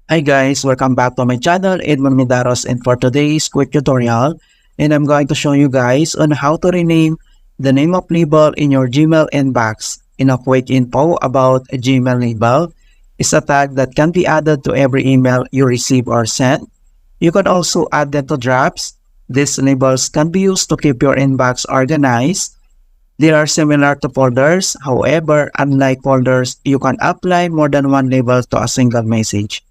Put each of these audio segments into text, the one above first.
Hi guys, welcome back to my channel, Edmund Mindaros, and for today's quick tutorial, and I'm going to show you guys on how to rename the name of label in your Gmail inbox. In a quick info about a Gmail label is a tag that can be added to every email you receive or send. You can also add them to drafts. These labels can be used to keep your inbox organized. They are similar to folders, however, unlike folders, you can apply more than one label to a single message.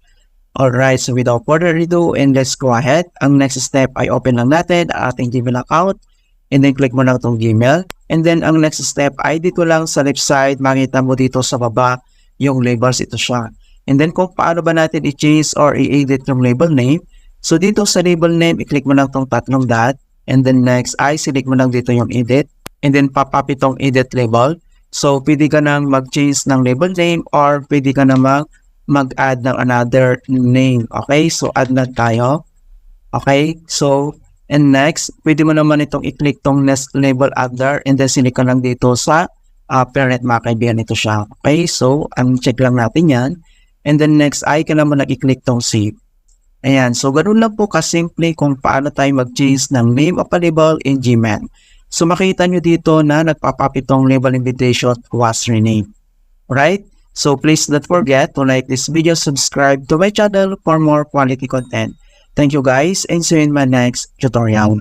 Alright, so without further ado, and let's go ahead. Ang next step ay open lang natin ang ating Gmail account and then click mo lang itong Gmail. And then ang next step ay dito lang sa left side, makita mo dito sa baba yung labels, ito siya. And then kung paano ba natin i-change or i-edit yung label name. So dito sa label name, i-click mo lang itong tatlong dot. And then next ay select mo lang dito yung edit. And then pop up itong edit label. So pwede ka nang mag-change ng label name or pwede ka namang mag-add ng another name. Okay, so add na tayo. Okay, so and next, pwede mo naman itong i-click tong next label other and then silik ka lang dito sa parent, mga kaibigan, ito siya. Okay, so check lang natin yan. And then next ay ka naman i-click tong save. Ayan, so ganoon lang po kasimple kung paano tayo mag-change ng name of a label in Gmail. So makita nyo dito na nagpapap itong label invitation was renamed. Alright? So please don't forget to like this video, subscribe to my channel for more quality content. Thank you guys and see you in my next tutorial.